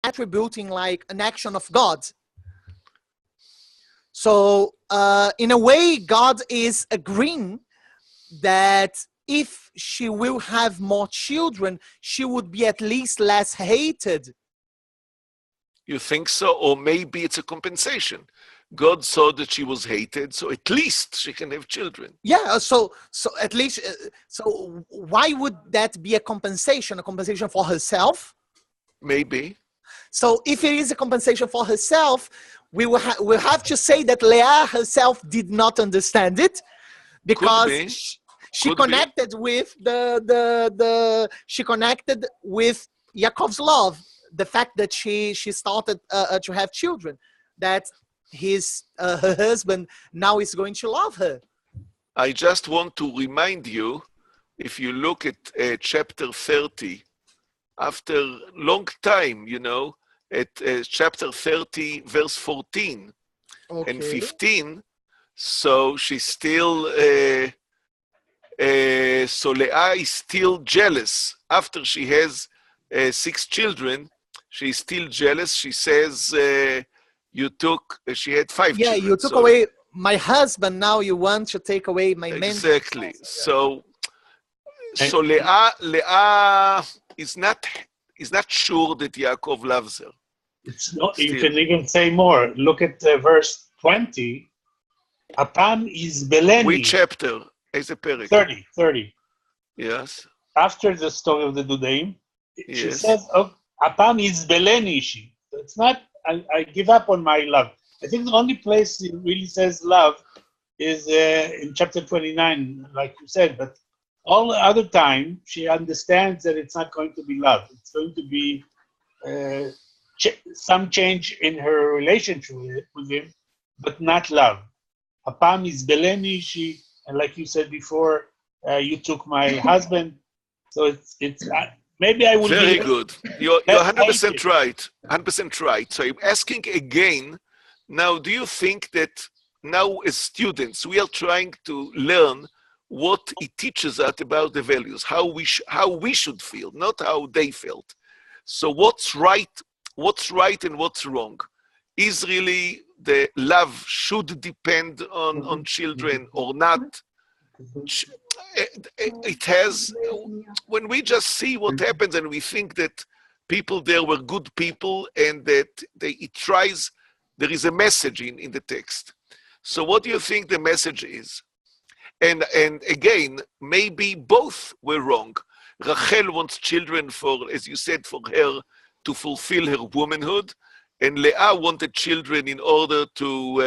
attributing like an action of God. So in a way, God is agreeing that if she will have more children, she would be at least less hated. You think so? Or maybe it's a compensation. God saw that she was hated, so at least she can have children. Yeah, so at least, so why would that be a compensation? A compensation for herself? Maybe. So if it is a compensation for herself, we'll have to say that Leah herself did not understand it, because she connected with she connected with Yaakov's love, the fact that she started to have children, that her husband now is going to love her. I just want to remind you, if you look at chapter 30, after a long time, you know, at chapter 30, verse 14 and 15, so she's still, so Leah is still jealous. After she has 6 children, she's still jealous. She says, she had 5 children. Yeah, you took away my husband, now you want to take away my man. Exactly. So Leah is not sure that Yaakov loves her. It's not, you can even say more. Look at verse 20. Apam is Beleni. Which chapter? As a period. 30. Yes. After the story of the Dudaim, she Yes. says, oh, Apam is Beleni. It's not, I give up on my love. I think the only place it really says love is in chapter 29, like you said, but all the other time, she understands that it's not going to be love. It's going to be some change in her relationship with him, but not love. Apam is Beleni, and like you said before, you took my husband. So it's maybe I would Very good. You're 100% right. 100% right. So I'm asking again, now, do you think that now as students, we are trying to learn what it teaches us about the values, how we should feel, not how they felt. So what's right and what's wrong? Is really the love should depend on children or not? It has, when we just see what happens and we think that people there were good people and that there is a message in the text. So what do you think the message is? And again, maybe both were wrong. Rachel wants children for, as you said, for her to fulfill her womanhood, and Leah wanted children in order to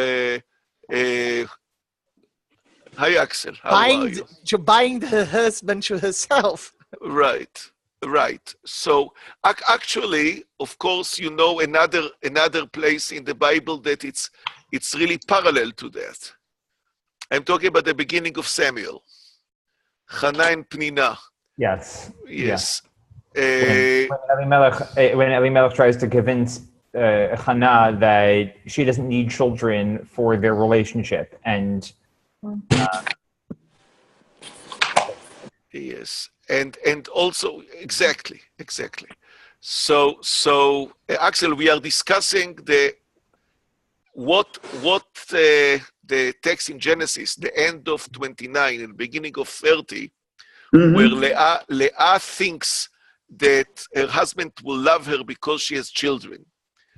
hi Axel, how are you? To bind her husband to herself. Right. So actually, of course, you know another place in the Bible that it's really parallel to that. I'm talking about the beginning of Samuel. Hannah and Pnina. Yes. When Elimelech tries to convince Hannah that she doesn't need children for their relationship, and yes, and also exactly. So Axel, we are discussing what the text in Genesis, the end of 29 and beginning of 30, where Leah thinks that her husband will love her because she has children.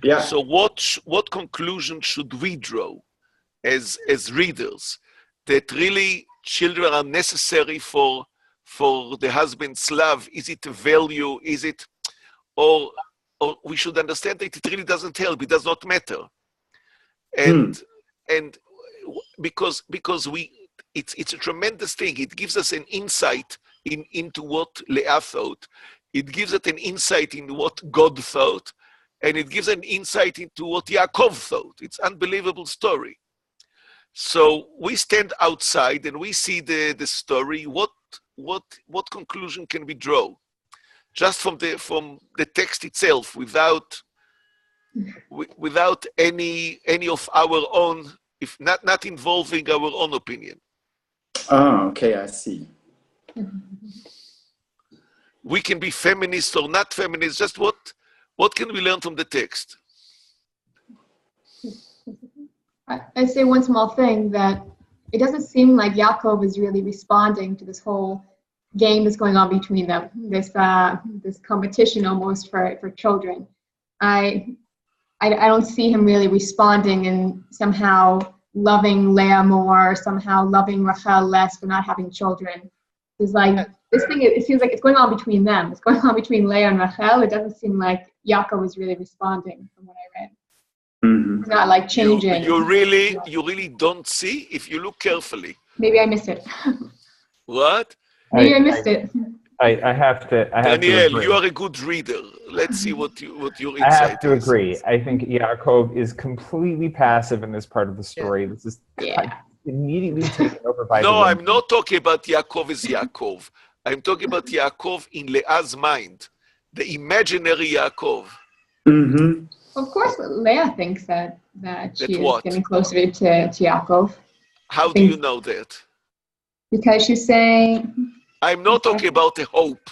Yeah. So what conclusion should we draw as readers, that really children are necessary for the husband's love? Is it a value? Is it, or we should understand that it really doesn't help. It does not matter. And because it's a tremendous thing. It gives us an insight into what Leah thought. It gives us an insight into what God thought, and it gives an insight into what Yaakov thought. It's an unbelievable story. So we stand outside and we see the story. What conclusion can we draw? Just from the text itself, without any of our own, if not involving our own opinion. Oh, okay, I see. We can be feminist or not feminist. Just what What can we learn from the text? I say one small thing, that it doesn't seem like Yaakov is really responding to this whole game that's going on between them, this competition almost for children. I don't see him really responding and somehow loving Leah more, somehow loving Rachel less for not having children. It's like this thing. It seems like it's going on between them. It's going on between Leah and Rachel. It doesn't seem like Yaakov is really responding from what I read. Mm-hmm. It's not like changing. You really don't see if you look carefully. Maybe I missed it. What? Maybe I missed it. I have to Daniel, agree. you are a good reader. Let's see what your insight is. I have to agree. I think Yaakov is completely passive in this part of the story. This is immediately taken over by No, the I'm not talking about Yaakov as Yaakov. I'm talking about Yaakov in Leah's mind, the imaginary Yaakov. Mm-hmm. Of course, Leah thinks that she is what? getting closer to Yaakov. How do you know that? Because she's saying... I'm not talking about a hope.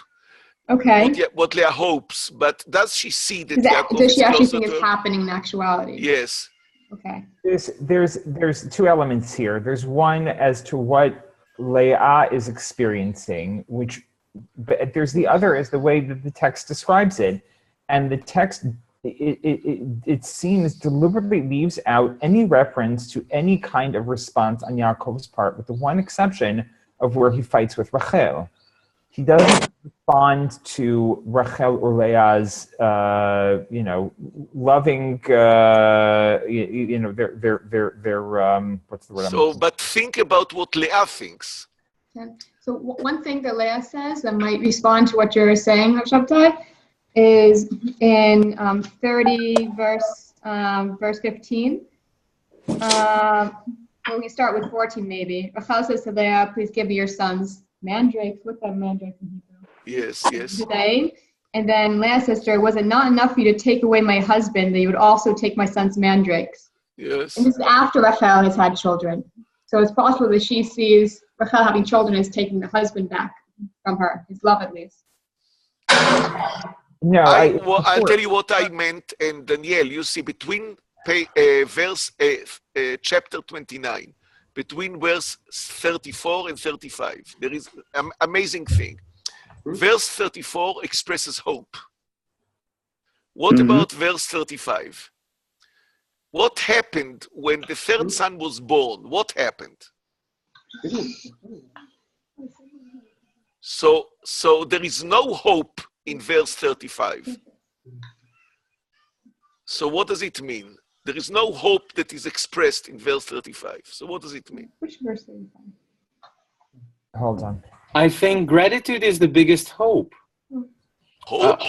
Okay. What Leah hopes, but does she see that Yaakov Does is she actually closer think to it's her? happening in actuality? Yes. Okay. There's two elements here. There's one as to what Leah is experiencing, but there's the other is the way that the text describes it, and the text it seems deliberately leaves out any reference to any kind of response on Yaakov's part, with the one exception of where he fights with Rachel. He doesn't respond to Rachel or Leah's, loving, their what's the word? So, but think about what Leah thinks. Okay. So one thing that Leah says that might respond to what you're saying, Shabtai, is in 30 verse 15. Well, we start with 14 maybe. Rachel says to Leah, please give me your sons mandrakes. What's that mandrake in Hebrew? Yes. Today. And then Leah's sister, was it not enough for you to take away my husband, that you would also take my son's mandrakes? Yes. And this is after Rachel has had children. So it's possible that she sees Rachel having children as taking the husband back from her, his love at least. No, I'll tell you what I meant. And Daniel, you see, between chapter 29, between verse 34 and 35, there is an amazing thing. Verse 34 expresses hope. What about verse 35? What happened when the third son was born? What happened? So there is no hope in verse 35. So what does it mean? There is no hope that is expressed in verse 35. So what does it mean? Which verse 35? Hold on. I think gratitude is the biggest hope. Hope?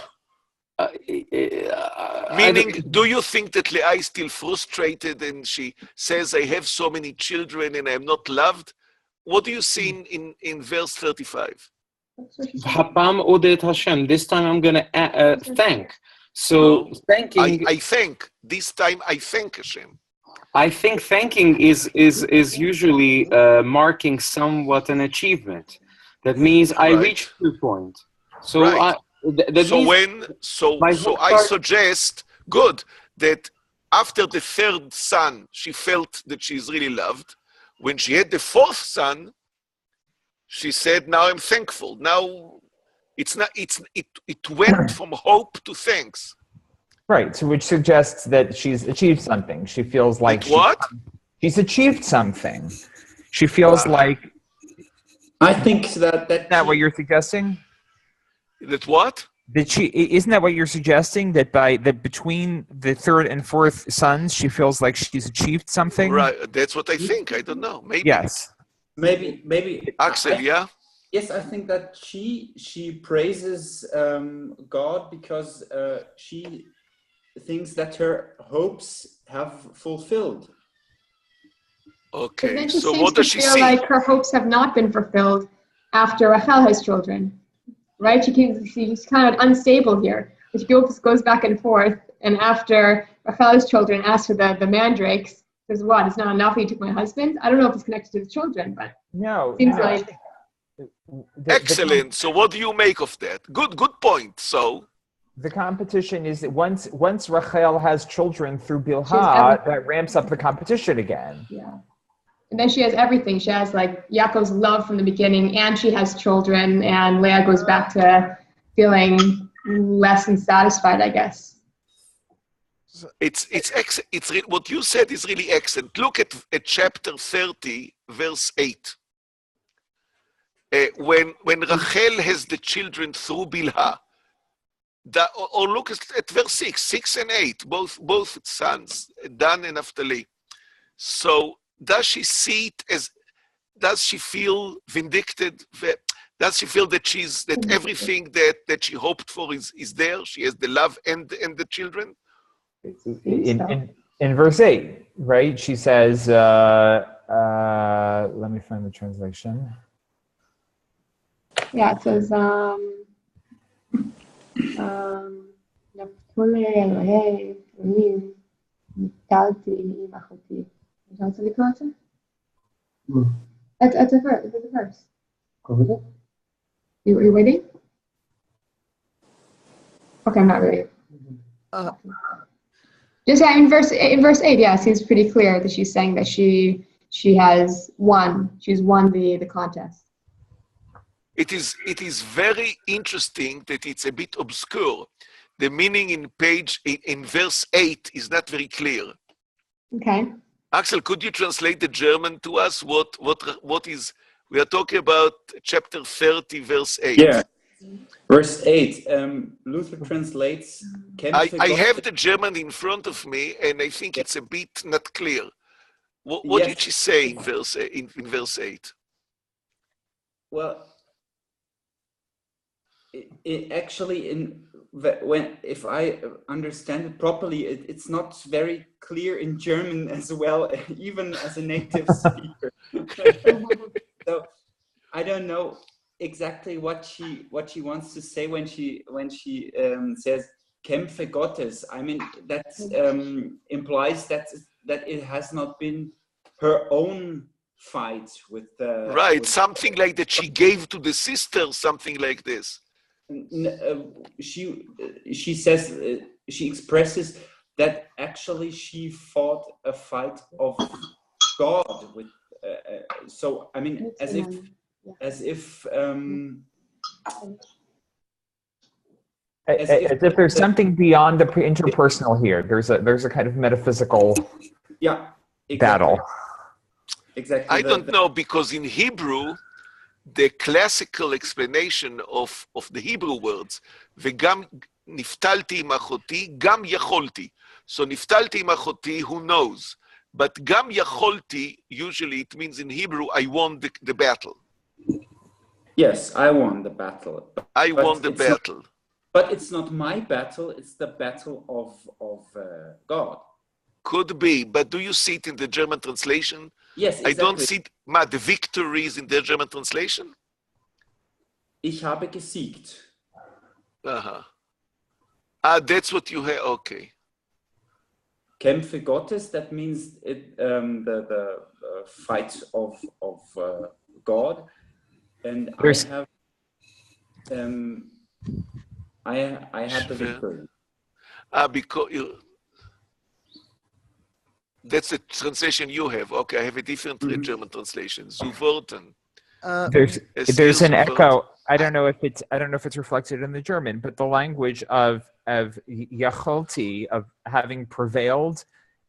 Meaning, do you think that Leah is still frustrated and she says, I have so many children and I am not loved? What do you see in verse 35? Hapam odet Hashem. This time I'm going to thank. So thanking. I thank. This time I thank Hashem. I think thanking is usually marking somewhat an achievement. That means I reached the point. So right. I suggest that after the third son, she felt that she's really loved. When she had the fourth son, she said, "Now I'm thankful." Now it went from hope to thanks. Right. So which suggests that she's achieved something. She feels like she's achieved something. She feels like. I think that Isn't that what you're suggesting? That what? Isn't that what you're suggesting? That between the third and fourth sons, she feels like she's achieved something? Right. That's what I think. I don't know. Maybe. Yes. Maybe. Axel, yeah? Yes, I think that she praises God because she thinks that her hopes have fulfilled. Okay, so what does she see? Like her hopes have not been fulfilled after Rachel has children, right? She's kind of unstable here. She goes back and forth, and after Rachel has children, asks for the mandrakes. Says, "What? It's not enough. You took my husband." I don't know if it's connected to the children, but no, seems like. Excellent. So what do you make of that? Good point. So. The competition is that once Rachel has children through She has Bilhah, that ramps up the competition again. Yeah. And then she has everything. She has like Yaakov's love from the beginning, and she has children, and Leah goes back to feeling less than satisfied, I guess. What you said is really excellent. Look at chapter 30, verse 8. When Rachel has the children through Bilhah, or look at verse 6 and 8, both sons, Dan and Naphtali. So does she see it as, does she feel vindicted? Does she feel that everything that she hoped for is there? She has the love and the children? In verse 8, right, she says, let me find the translation. Yeah, it says, It's a verse. You waiting? Okay, I'm not ready. Just yeah, in verse 8, yeah, it seems pretty clear that she's saying that she's won the contest. It is very interesting that it's a bit obscure. The meaning in verse 8 is not very clear. Okay. Axel, could you translate the German to us? What is, we are talking about chapter 30, verse 8. Yeah, verse 8. Luther translates, I have the German in front of me, and I think it's a bit not clear. What did she say in verse 8? Well, if I understand it properly, it's not very clear in German as well, even as a native speaker. So I don't know exactly what she wants to say when she says Kämpfe Gottes. I mean, that implies that it has not been her own fight with right, something like that she gave to the sister, something like this. She says, she expresses that actually she fought a fight of God with so I mean as if there's something beyond the interpersonal here. There's a kind of metaphysical battle. Exactly. I don't know, because in Hebrew, the classical explanation of the Hebrew words, וגם נפתלתי עם אחותי, גם יכולתי. So נפתלתי עם אחותי, who knows? But גם יכולתי, usually it means in Hebrew, I won the battle. Yes, I won the battle. I won the battle. But it's not my battle, it's the battle of God. Could be, but do you see it in the German translation? Yes, exactly. I don't see the victories in the German translation. Ich habe gesiegt. That's what you have. Okay. Kämpfe Gottes. That means the fight of God, and I have the victory. Because that's the translation you have. Okay, I have a different German translation. Zuworten. There's an echo. I don't know if it's reflected in the German, but the language of Yacholti, of having prevailed,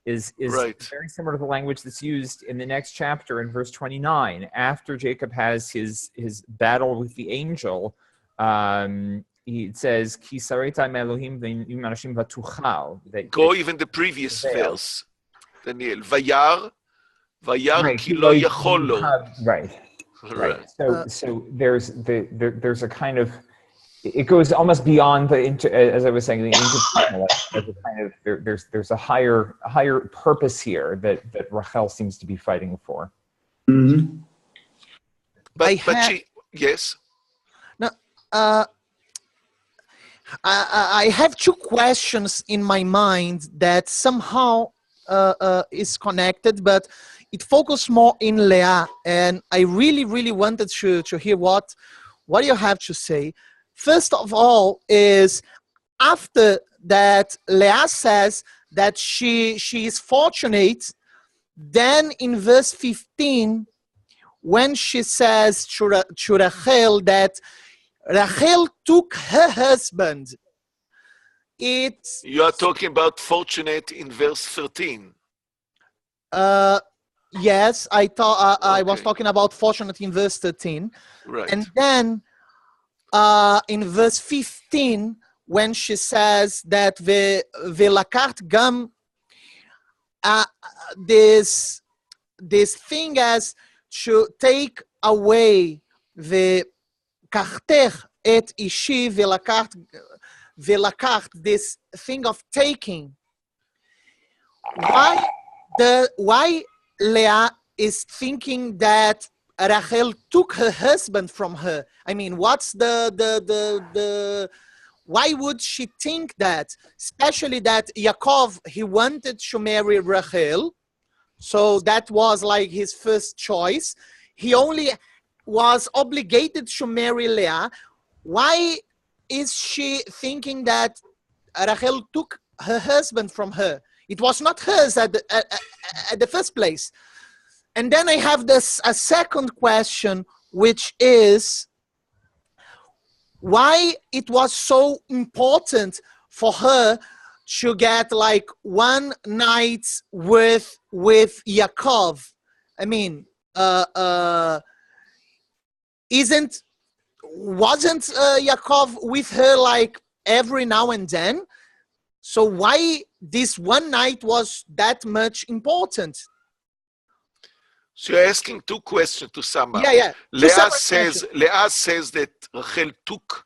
is right. Very similar to the language that's used in the next chapter in verse 29. After Jacob has his battle with the angel, it says, Ki sareta Elohim v'im anashim v'tuchal. Go even the previous verse, Daniel. Vayar ki lo yachol lo. Right. So there's a kind of, it goes almost beyond as I was saying, the interpersonal. As a kind of there's a higher purpose here that Rachel seems to be fighting for. Mm-hmm. But she, yes. No, I have two questions in my mind that somehow is connected, but it focused more in Leah, and I really wanted to hear what you have to say. First of all, is after that, Leah says that she is fortunate. Then in verse 15, when she says to Rachel that Rachel took her husband, you are talking about fortunate in verse 13. Yes, I thought I was Okay. talking about fortunate in verse 13. Right. And then in verse 15, when she says that ולקחת גם this thing as to take away וקחתך את אישי ולקחת this thing of taking. Why Leah is thinking that Rachel took her husband from her? I mean, what's the why would she think that? Especially that Yaakov, he wanted to marry Rachel, so that was like his first choice. He only was obligated to marry Leah. Why is she thinking that Rachel took her husband from her? It was not hers at the first place. And then I have a second question, which is why it was so important for her to get like one night with Yaakov. I mean, wasn't Yaakov with her like every now and then? So why this one night was that much important? So you're asking two questions to sum up. Yeah. Leah says that Rachel took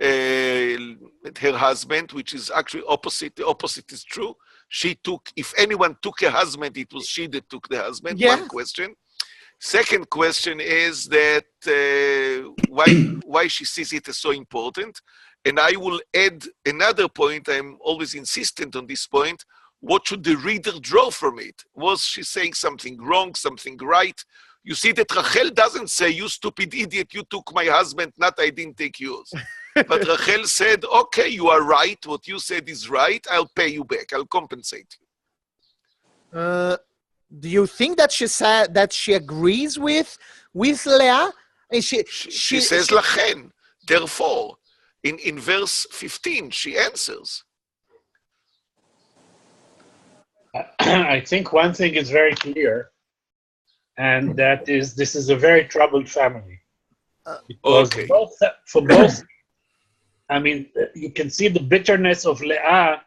her husband, which is actually opposite. The opposite is true. She took, if anyone took a husband, it was she that took the husband. Yeah. One question. Second question is that why she sees it as so important. And I will add another point. I'm always insistent on this point. What should the reader draw from it? Was she saying something wrong, something right? You see that Rachel doesn't say, you stupid idiot, you took my husband, not I didn't take yours. But Rachel said, okay, you are right. What you said is right. I'll pay you back. I'll compensate you. Do you think that she said that she agrees with Leah? And she says lachen. Therefore, in verse 15, she answers. I think one thing is very clear, and that is this is a very troubled family. Because okay. For both, I mean, you can see the bitterness of Leah.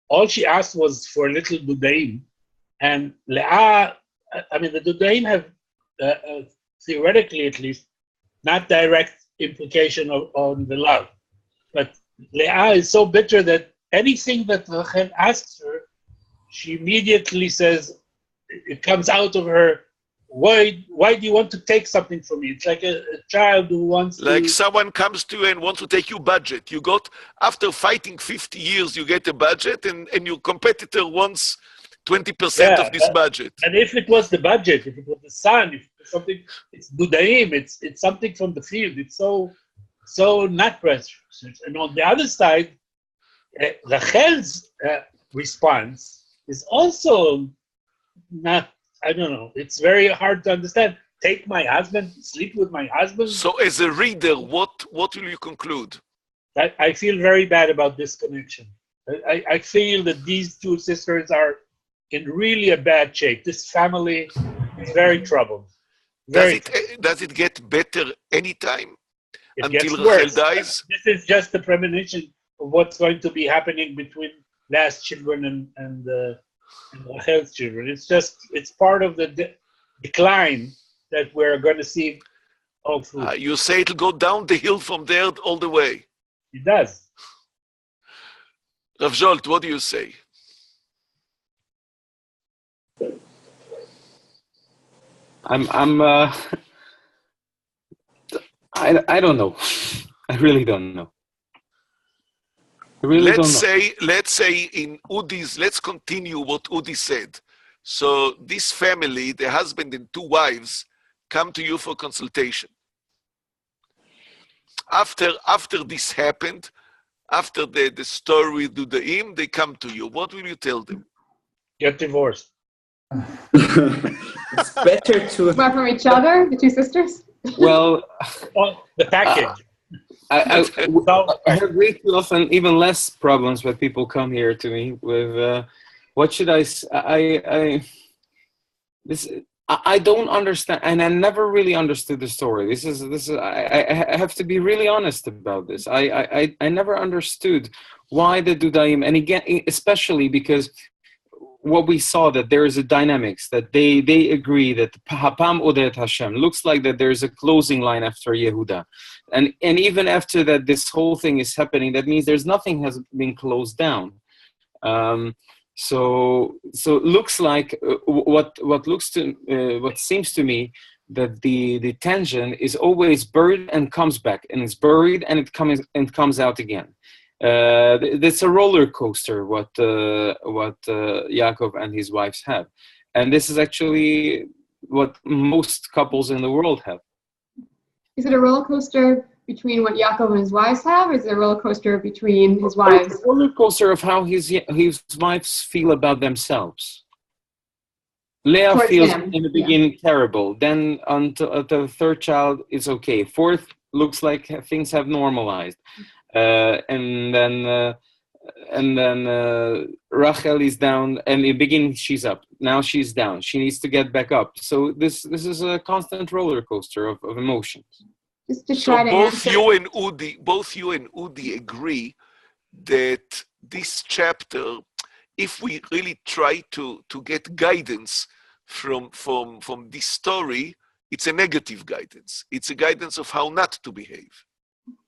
All she asked was for a little dudaim. And Leah, I mean, the dudaim have, theoretically at least, not direct implication on the love. But Leah is so bitter that anything that Rachel asks her, she immediately says, it comes out of her, why do you want to take something from me? It's like a child who wants like someone comes to you and wants to take you budget. You got, after fighting 50 years, you get a budget and your competitor wants 20% of this budget. And if it was the budget, if it was the son, if it was something, it's budaim, it's something from the field. It's so not precious. And on the other side, Rachel's response is also not, I don't know, it's very hard to understand. Take my husband, sleep with my husband. So as a reader, what will you conclude? I feel very bad about this connection. I feel that these two sisters are in really a bad shape. This family is very troubled. Does it get better anytime until Rachel dies? This is just the premonition of what's going to be happening between Leah's children and Rachel's children. It's part of the decline that we're going to see all through. You say it'll go down the hill from there all the way. It does. Rav Zsolt, what do you say? I don't know. I really don't know. Let's say in Udi's, let's continue what Udi said. So this family, the husband and two wives, come to you for consultation. After this happened, after the story with Dudaim, they come to you. What will you tell them? Get divorced. It's better to. What, from each other, the two sisters? Well, Oh, the package. I have way too often even less problems when people come here to me with what should I don't understand, and I never really understood the story. This is I have to be really honest about this. I never understood why the Dudaim, and again, especially because what we saw, that there is a dynamics, that they agree that Hapam Odet Hashem looks like that there's a closing line after Yehuda, and even after that this whole thing is happening, that means there's nothing has been closed down. So it looks like what seems to me that the tension is always buried and comes back, and it's buried and it comes out again. It's a roller coaster what Yaakov and his wives have, and this is actually what most couples in the world have. Is it a roller coaster between what Yaakov and his wives have, or is it a roller coaster between his wives? It's a roller coaster of how his wives feel about themselves. Leah Towards feels him, in the beginning terrible. Then until the third child is okay. Fourth looks like things have normalized. And then Rachel is down, and in the beginning she's up. Now she's down. She needs to get back up. So this is a constant roller coaster of emotions. Just to So try to both answer. you and Udi agree that this chapter, if we really try to get guidance from this story, it's a negative guidance. It's a guidance of how not to behave.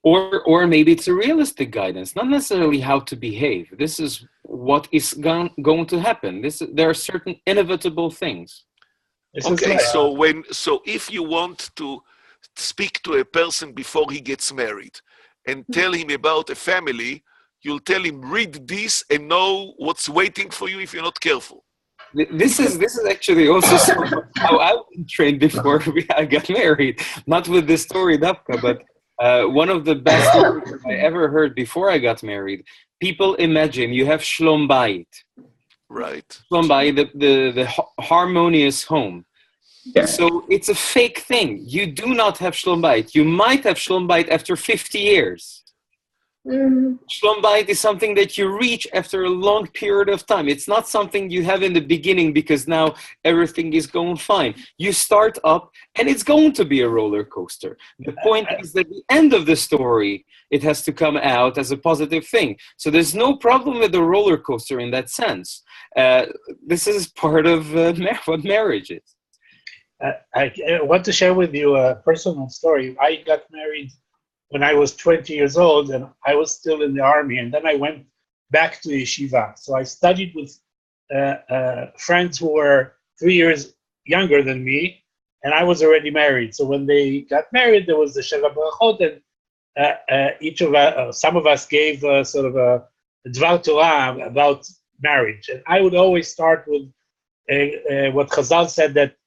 Or maybe it's a realistic guidance, not necessarily how to behave. This is what is going to happen. There are certain inevitable things. Okay, so if you want to speak to a person before he gets married and tell him about a family, you'll tell him, read this and know what's waiting for you if you're not careful. This is actually also how I was trained before I got married. Not with this story, Dafka, but one of the best stories I ever heard before I got married. People imagine you have Shlom Bayit. Right. Shlom Bayit, the harmonious home. Yeah. So it's a fake thing. You do not have Shlom Bayit. You might have Shlom Bayit after 50 years. Shlom Bayit is something that you reach after a long period of time. It's not something you have in the beginning because now everything is going fine. You start up and it's going to be a roller coaster. The point is that at the end of the story, it has to come out as a positive thing. So there's no problem with the roller coaster in that sense. This is part of what marriage is. I want to share with you a personal story. I got married when I was 20 years old, and I was still in the army, and then I went back to yeshiva. So I studied with friends who were 3 years younger than me, and I was already married. So when they got married, there was the Sheva Brachot, and some of us gave sort of a Dvar Torah about marriage. And I would always start with what Chazal said, that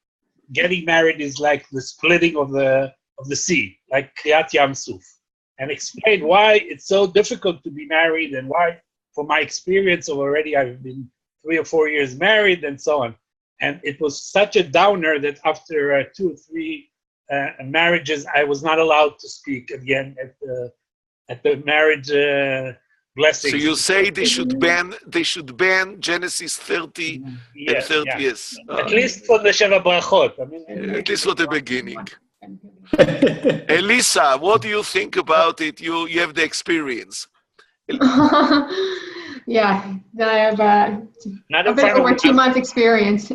getting married is like the splitting of the sea, like Kriyat Yam Suf, and explain why it's so difficult to be married, and why, from my experience of already, I've been 3 or 4 years married and so on. And it was such a downer that after 2 or 3 marriages, I was not allowed to speak again at the marriage blessings. So you say they should ban Genesis 30 and 30 years. At least for the Sheva Brachot. I mean, at least for the beginning. Elisa, what do you think about it? You have the experience. Yeah, I have a bit over 2 months experience.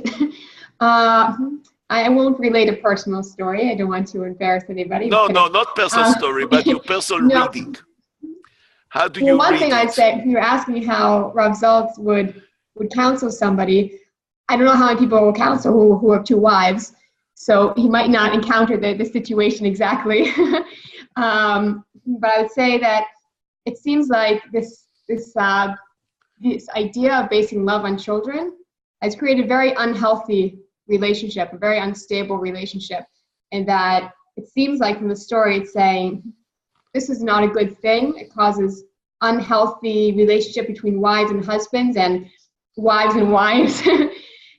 I won't relate a personal story. I don't want to embarrass anybody. No, not personal story, but your personal reading. How do you read one thing I'd say, if you're asking me how Rav Zaltz would counsel somebody, I don't know how many people will counsel who have 2 wives. So he might not encounter the situation exactly. But I would say that it seems like this idea of basing love on children has created a very unhealthy relationship, a very unstable relationship. And that it seems like from the story it's saying, this is not a good thing. It causes unhealthy relationship between wives and husbands and wives and wives.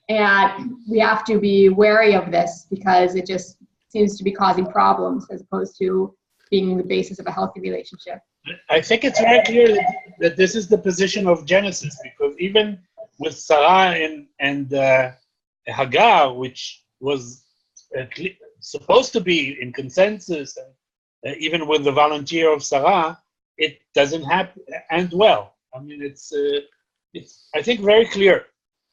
And we have to be wary of this because it just seems to be causing problems as opposed to being the basis of a healthy relationship. I think it's very clear that this is the position of Genesis, because even with Sarah and Hagar, which was supposed to be in consensus, and even with the volunteer of Sarah, it doesn't end well. I mean, it's I think very clear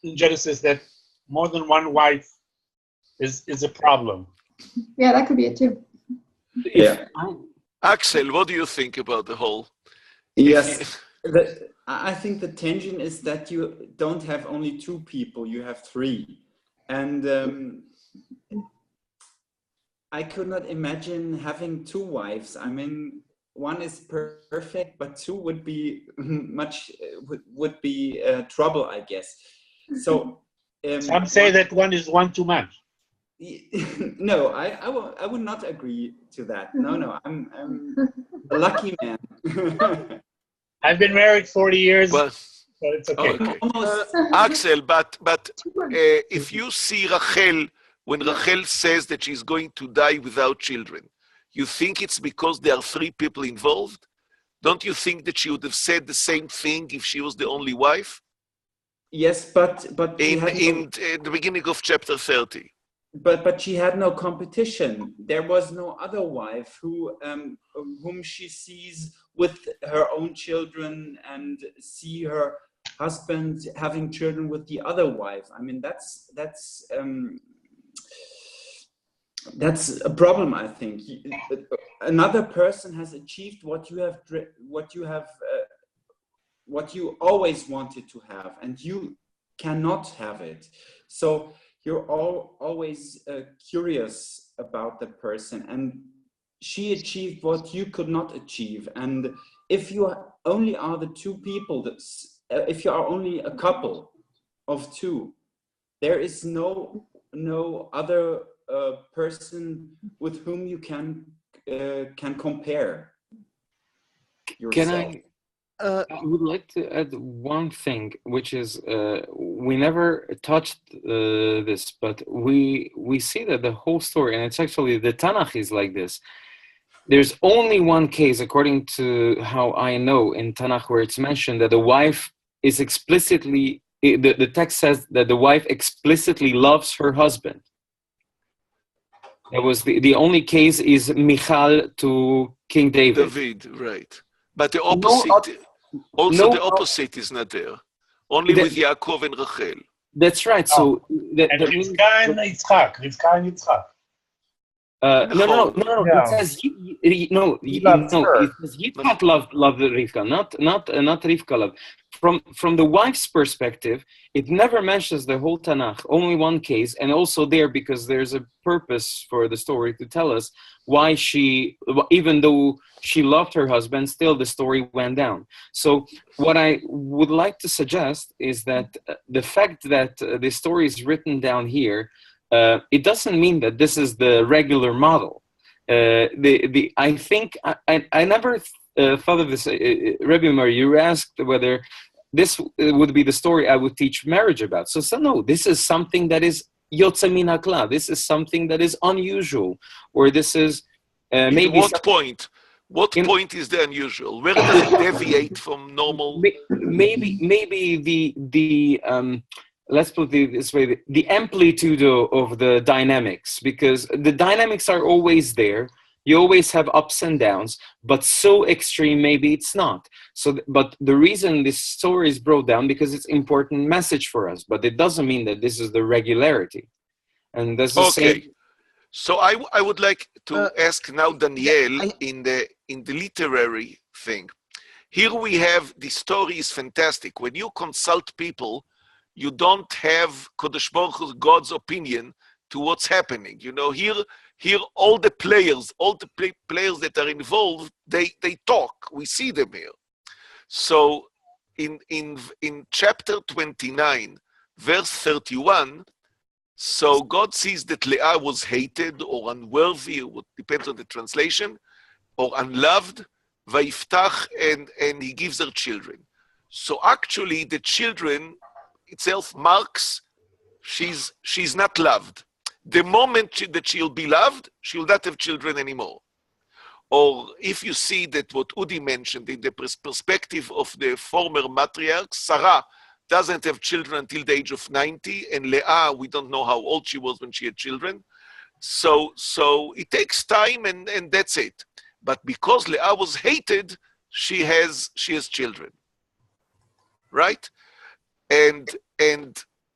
in Genesis that more than one wife is a problem. Yeah, that could be it too. Yeah. Axel, what do you think about the whole? Yes, I think the tension is that you don't have only two people, you have three. And I could not imagine having two wives. I mean, one is perfect, but two would be would be trouble, I guess. So some say that one is one too much. No, I would not agree to that. No, I'm a lucky man. I've been married 40 years, but it's okay. Axel, but if you see Rachel, when Rachel says that she's going to die without children, you think it's because there are three people involved? Don't you think that she would have said the same thing if she was the only wife? Yes, but in the beginning of chapter 30. But she had no competition. There was no other wife whom she sees with her own children and see her husband having children with the other wife. I mean, that's a problem, I think. Another person has achieved what you always wanted to have, and you cannot have it. So you're always curious about the person, and she achieved what you could not achieve. And if you only are the two people, if you are only a couple of two, there is no other person with whom you can compare yourself. I would like to add one thing, which is we never touched this, but we see that the whole story, and it's actually the Tanakh is like this. There's only one case, according to how I know in Tanakh, where it's mentioned that the wife is explicitly, the text says that the wife explicitly loves her husband. That was the only case is Michal to King David. David, right. But the opposite, the opposite is not there. Only with Yaakov and Rachel. That's right. So and Rivka and Yitzchak. No. It says Yitzchak loved Rivka, not Rivka loved. From the wife's perspective, it never mentions the whole Tanakh. Only one case, and also there because there's a purpose for the story to tell us why she, even though she loved her husband, still the story went down. So what I would like to suggest is that the fact that the story is written down here, it doesn't mean that this is the regular model. I think I never thought of this. Rebbe Murray, you asked whether this would be the story I would teach marriage about. So no, this is something that is yotze min hakla. This is something that is unusual, or this is maybe. What point? What point is the unusual? Where does it deviate from normal? Maybe the let's put it this way, the amplitude of the dynamics, because the dynamics are always there. You always have ups and downs, but so extreme, maybe it's not. So, but the reason this story is brought down, because it's important message for us, but it doesn't mean that this is the regularity. And that's the same. So I would like to ask now Daniel in the literary thing. Here we have, the story is fantastic. When you consult people, you don't have Kodesh Baruch Hu, God's opinion to what's happening. You know, here all the players that are involved, they talk. We see them here. So in chapter 29, verse 31, so God sees that Leah was hated or unworthy, or what depends on the translation, or unloved. Vayiftach, and he gives her children. So actually, the children itself marks she's not loved. The moment that she'll be loved, she'll not have children anymore. Or if you see that what Udi mentioned in the perspective of the former matriarch, Sarah doesn't have children until the age of 90, and Leah, we don't know how old she was when she had children. So it takes time, and that's it. But because Leah was hated, she has children, right? And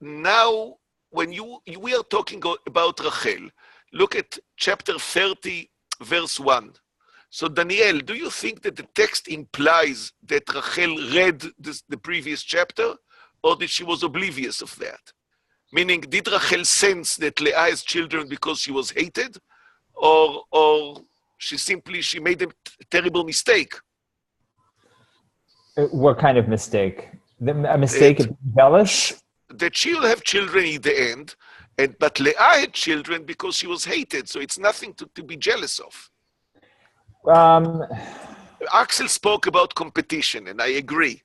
now when we are talking about Rachel, look at chapter 30, verse 1. So Daniel, do you think that the text implies that Rachel read the previous chapter, or that she was oblivious of that? Meaning, did Rachel sense that Leah has children because she was hated, or she made a terrible mistake? What kind of mistake? A mistake of jealous? That she'll have children in the end, but Leah had children because she was hated, so it's nothing to be jealous of. Axel spoke about competition, and I agree.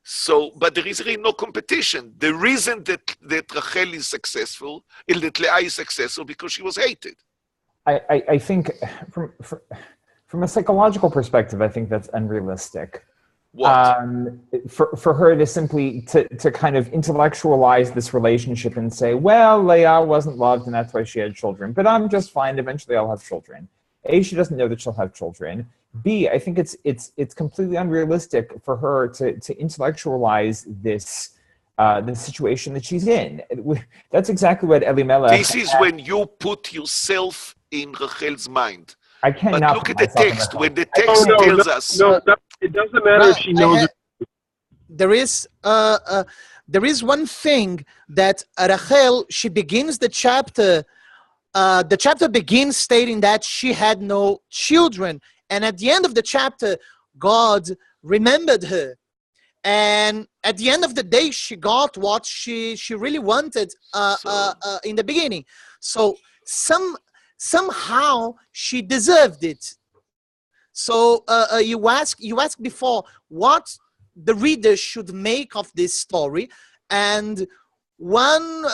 So, but there is really no competition. The reason that Rachel is successful, that Leah is successful, because she was hated. I think from a psychological perspective, I think that's unrealistic. What? For her to simply to kind of intellectualize this relationship and say, well, Leah wasn't loved and that's why she had children, but I'm just fine. Eventually I'll have children. A, she doesn't know that she'll have children. B, I think it's completely unrealistic for her to intellectualize this the situation that she's in. That's exactly what Elimelech. This is when you put yourself in Rachel's mind. I cannot. But look at the text. When the text tells us, it doesn't matter if she knows. There is one thing that Rachel, she begins the chapter. The chapter begins stating that she had no children, and at the end of the chapter, God remembered her, and at the end of the day, she got what she really wanted in the beginning. So somehow she deserved it. So you asked before what the reader should make of this story, and one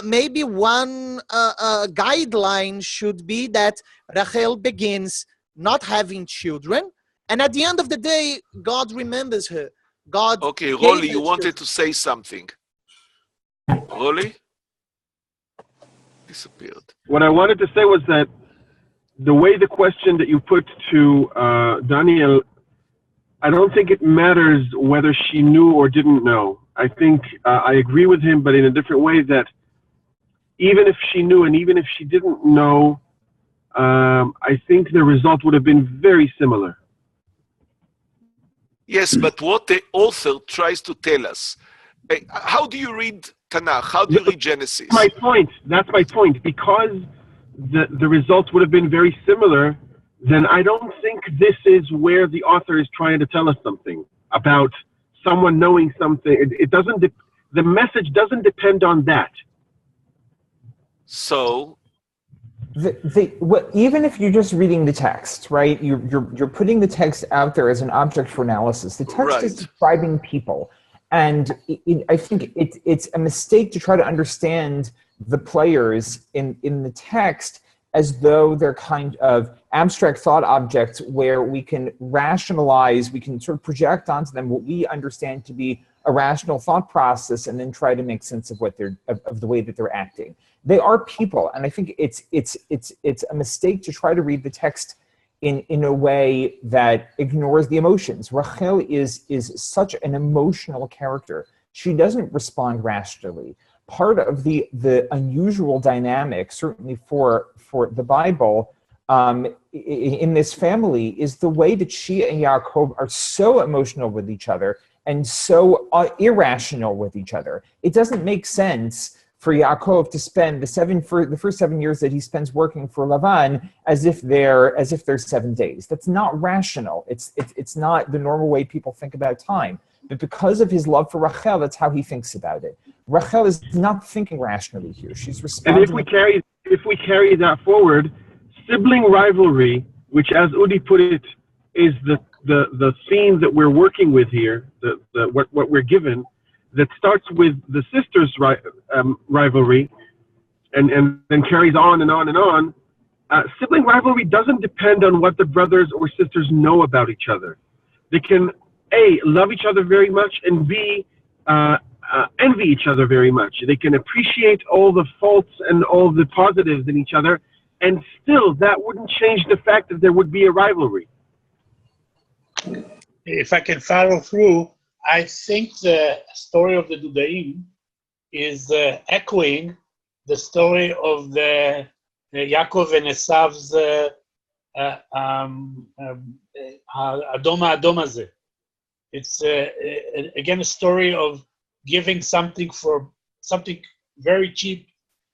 guideline should be that Rachel begins not having children, and at the end of the day, God remembers her. God. Okay, Rolly, you wanted to say something. Rolly? Disappeared. What I wanted to say was that the way the question that you put to Daniel, I don't think it matters whether she knew or didn't know. I think I agree with him, but in a different way, that even if she knew and even if she didn't know, I think the result would have been very similar. Yes, but what the author tries to tell us, how do you read Tanakh? How do you read Genesis? That's my point. Because the results would have been very similar, then I don't think this is where the author is trying to tell us something about someone knowing something. It doesn't. The message doesn't depend on that. So, even if you're just reading the text, right? You're putting the text out there as an object for analysis. The text is describing people, and I think it's a mistake to try to understand the players in the text as though they're kind of abstract thought objects where we can rationalize, we can sort of project onto them what we understand to be a rational thought process, and then try to make sense of of the way that they're acting. They are people, and I think it's a mistake to try to read the text in a way that ignores the emotions. Rachel is such an emotional character. She doesn't respond rationally. Part of the unusual dynamic, certainly for the Bible, in this family, is the way that she and Yaakov are so emotional with each other and so irrational with each other. It doesn't make sense for Yaakov to spend the first 7 years that he spends working for Lavan as if they're 7 days. That's not rational. It's not the normal way people think about time. But because of his love for Rachel, that's how he thinks about it. Rachel is not thinking rationally here. She's responding. And if we carry that forward, sibling rivalry, which, as Udi put it, is the the scene that we're working with here, what we're given, that starts with the sisters' rivalry, and then carries on and on and on. Sibling rivalry doesn't depend on what the brothers or sisters know about each other. They can A, love each other very much, and B, envy each other very much. They can appreciate all the faults and all the positives in each other, and still that wouldn't change the fact that there would be a rivalry. If I can follow through, I think the story of the Dudaim is echoing the story of the Yaakov and Esav's Adoma Adoma. It's again a story of giving something for something very cheap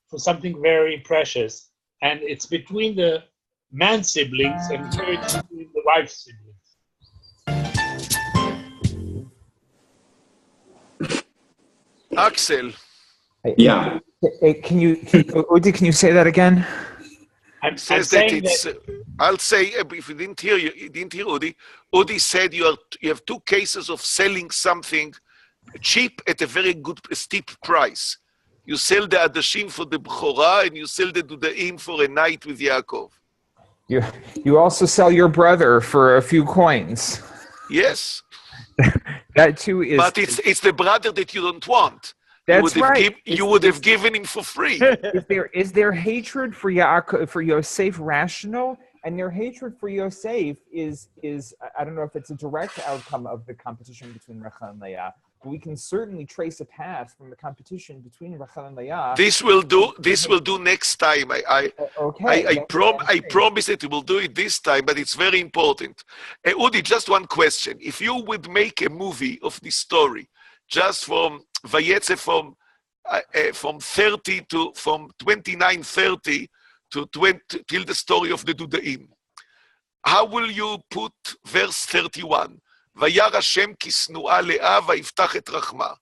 for something very precious, and it's between the man siblings and it's between the wife siblings. Axel. Yeah. Can you, Udi, can you say that again? I'm Says that it's. I'll say if you didn't hear Udi. Udi said you have two cases of selling something cheap at a very good steep price. You sell the Adashim for the Bechorah, and you sell the Dudaim for a night with Yaakov. You also sell your brother for a few coins. Yes. That too is. But it's the brother that you don't want. That's right. You would have given him for free. Is their hatred for Yaakov, for Yosef rational? And their hatred for Yosef is I don't know if it's a direct outcome of the competition between Rachel and Leah, but we can certainly trace a path from the competition between Rachel and Leah. This will do next time. I promise that we will do it this time, but it's very important. Udi, just one question. If you would make a movie of this story, just from Vayetze from 29:30 to 20 till the story of the Dudaim, how will you put verse 31? Vayar Hashem ki snua Leah vayftach et rachma.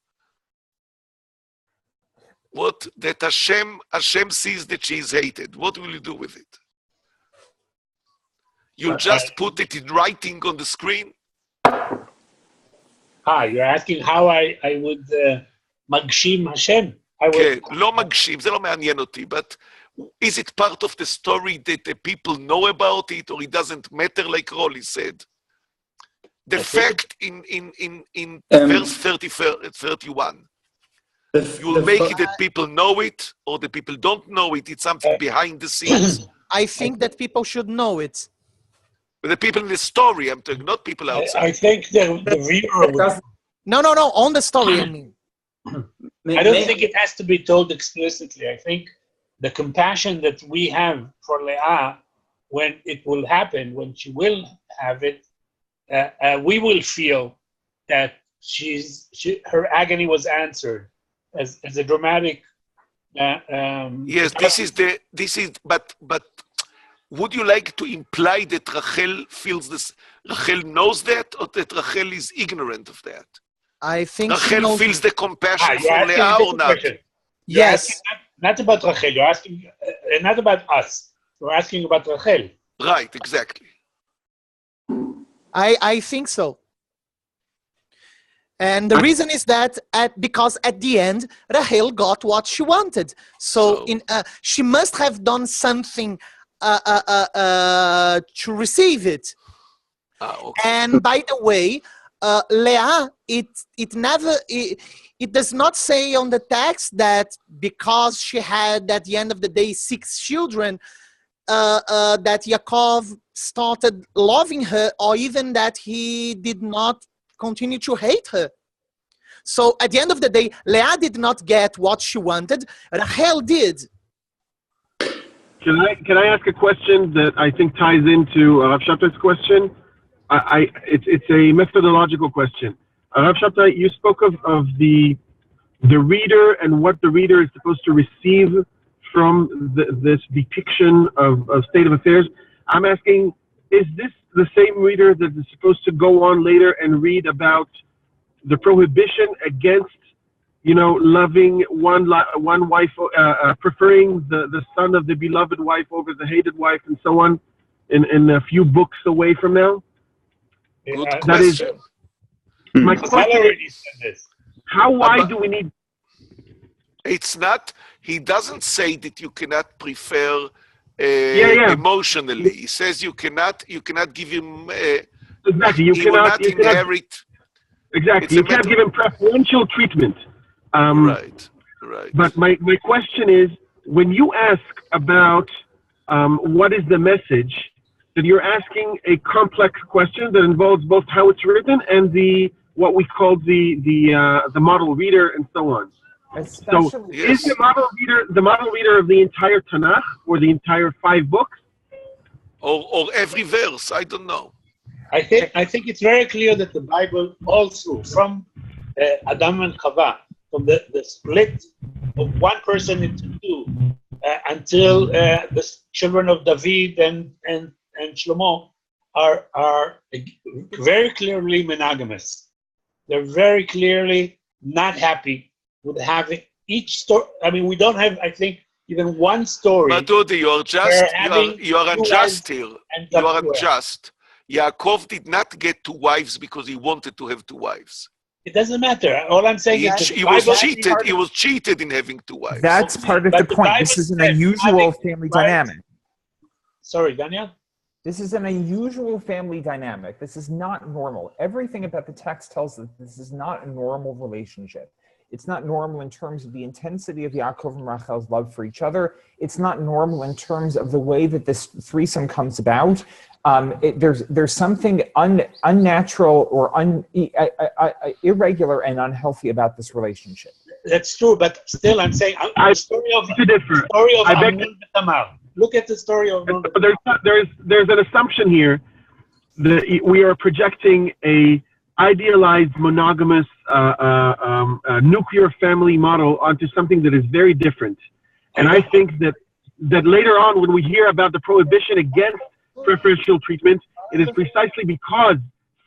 What that Hashem sees that she is hated. What will you do with it? You'll just put it in writing on the screen? You're asking how I would magshim Hashem? כן, לא מגשים, זה לא מעניין אותי, but is it part of the story that the people know about it, or it doesn't matter, like Rolly said? The fact in verse 31, you'll make it that people know it, or the people don't know it, it's something behind the scenes. I think that people should know it. But the people in the story, I'm talking, not people outside. I think the viewer would... No, on the story, I mean. I don't think it has to be told explicitly. I think the compassion that we have for Leah, when it will happen, when she will have it, we will feel that her agony was answered as a dramatic. Yes, but would you like to imply that Rachel feels this? Rachel knows that, or that Rachel is ignorant of that? I think Rachel feels the compassion for Leah or not? Yes. Not about Rachel. You're asking, not about us. You're asking about Rachel. Right, exactly. I think so. And the reason is that because at the end, Rachel got what she wanted. So she must have done something to receive it. Okay. And by the way, Leah, it does not say on the text that because she had at the end of the day 6 children, that Yaakov started loving her, or even that he did not continue to hate her. So at the end of the day, Leah did not get what she wanted, Rachel did. Can I ask a question that I think ties into Rav Shabtai's question? It's a methodological question. Rav Shabtai, you spoke of the reader and what the reader is supposed to receive from this depiction of state of affairs. I'm asking, is this the same reader that is supposed to go on later and read about the prohibition against, loving one wife, preferring the son of the beloved wife over the hated wife, and so on, in a few books away from now? Good That is question. my Chazal question. already said this. How wide do we need? It's not, he doesn't say that you cannot prefer Yeah. emotionally. He says you cannot give him, Exactly. he will not inherit. Exactly. You can't give him preferential treatment. Right. But my question is, when you ask about what is the message, that you're asking a complex question that involves both how it's written and what we call the model reader and so on. Especially, so is the model reader of the entire Tanakh or the entire 5 books? Or every verse, I don't know. I think it's very clear that the Bible also, from Adam and Chava, from the split of one person into two, until the children of David and Shlomo are very clearly monogamous. They're very clearly not happy with having each story. I mean, we don't have, I think, even one story. But Udi, you are unjust here. You are unjust. Yaakov did not get 2 wives because he wanted to have 2 wives. It doesn't matter. All I'm saying is he was cheated. He was cheated in having 2 wives. That's part of the point. This is an unusual family dynamic. Sorry, Daniel? This is an unusual family dynamic. This is not normal. Everything about the text tells us this is not a normal relationship. It's not normal in terms of the intensity of Yaakov and Rachel's love for each other. It's not normal in terms of the way that this threesome comes about. There's something unnatural or irregular and unhealthy about this relationship. That's true, but still, I'm saying the story of Amnon and Tamar. Look at the story of Amnon. There's an assumption here that we are projecting a idealized monogamous nuclear family model onto something that is very different. And I think that later on, when we hear about the prohibition against preferential treatment, it is precisely because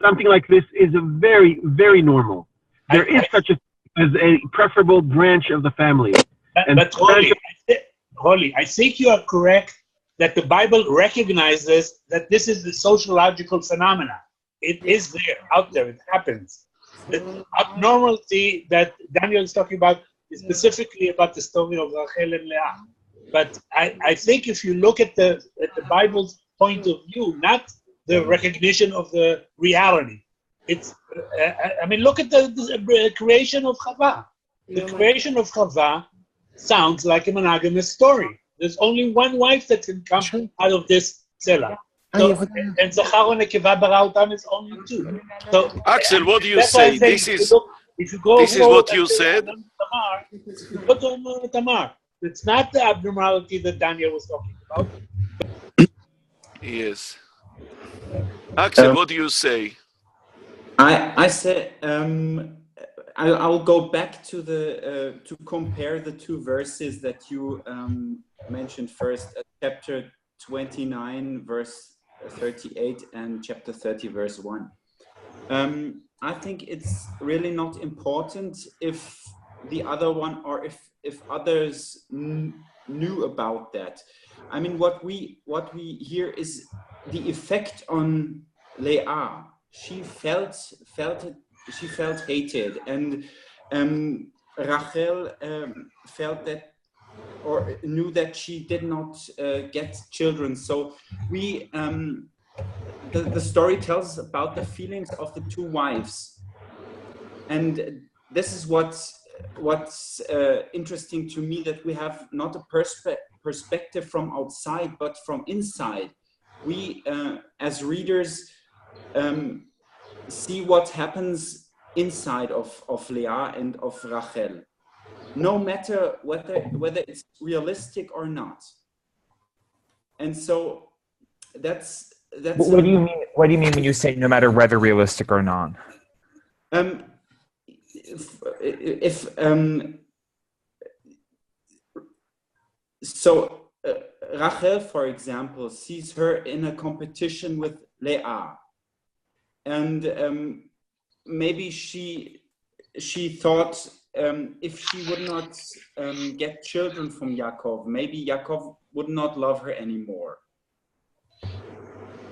something like this is a very, very normal. There is such as a preferable branch of the family. But Holly, I think you are correct that the Bible recognizes that this is the sociological phenomena. It is there, out there, it happens. The abnormality that Daniel is talking about is specifically about the story of Rachel and Leah. But I think if you look at the Bible's point of view, not the recognition of the reality. It's, I mean, look at the creation of Chava. The creation of Chava sounds like a monogamous story. There's only one wife that can come out of this cellar. So, and Zachar and Nekeva bara otam is only 2. So, Axel, what do you say? This is what you said. Go to Tamar. It's not the abnormality that Daniel was talking about. Yes. Axel, what do you say? I say I'll go back to to compare the 2 verses that you mentioned first, chapter 29, verse 38, and chapter 30, verse 1. I think it's really not important if the other one or if others knew about that. I mean, what we hear is the effect on Leah. She felt it. She felt hated, and Rachel felt that, or knew that she did not get children. So the story tells about the feelings of the 2 wives, and this is what's interesting to me, that we have not a perspective from outside, but from inside. We as readers see what happens inside of Leah and of Rachel, no matter whether it's realistic or not. And so that's what do you mean? What do you mean when you say no matter whether realistic or not? Rachel, for example, sees her in a competition with Leah, and maybe she thought if she would not get children from Yaakov, maybe Yaakov would not love her anymore.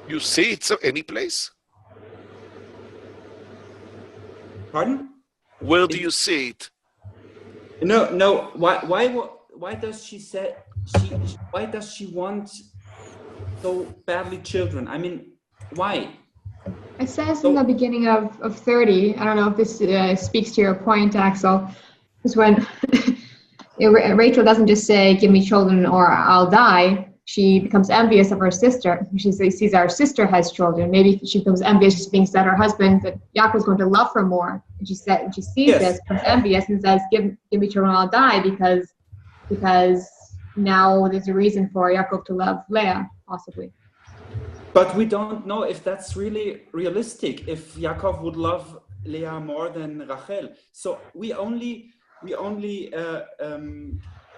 You see it any place? Pardon? Where do you see it? No. Why does she say why does she want so badly children? I mean, why? It says in the beginning of 30, I don't know if this speaks to your point, Axel, is when Rachel doesn't just say, give me children or I'll die. She becomes envious of her sister. She sees our sister has children. Maybe she becomes envious. She thinks that her husband, that Yaakov is going to love her more. And she sees this, becomes envious and says, give me children or I'll die because now there's a reason for Yaakov to love Leah, possibly. But we don't know if that's really realistic, if Yaakov would love Leah more than Rachel. So we only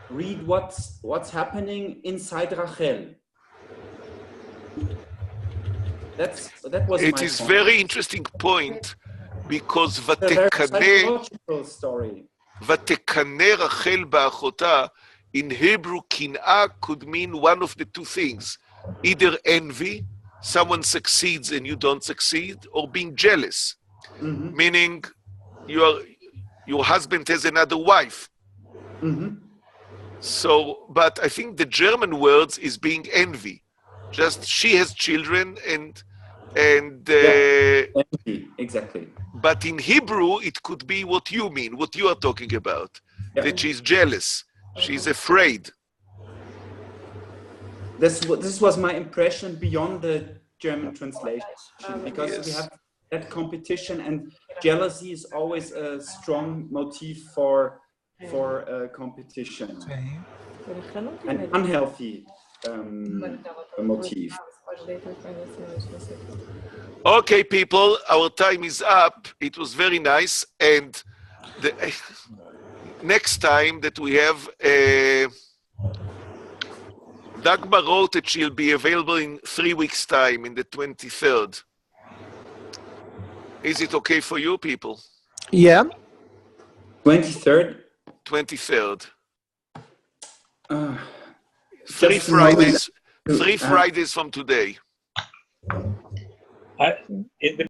read what's happening inside Rachel. That was it my is point. very interesting point, because psychological story. ותקנא רחל באחותה, in Hebrew, kin'ah could mean one of the two things, either envy, someone succeeds and you don't succeed, or being jealous, meaning your husband has another wife. So, but I think the German words is being envy. Just she has children and envy, exactly. But in Hebrew, it could be what you mean, what you are talking about, that she's jealous, she's afraid. This was my impression beyond the German translation, because we have that competition, and jealousy is always a strong motif for competition, an unhealthy motif. Okay, people, our time is up. It was very nice, and the next time that we have Dagmar wrote that she'll be available in 3 weeks' time, in the 23rd. Is it okay for you people? Yeah. 23rd? 23rd. 3 Just Fridays. 3 Fridays from today. In the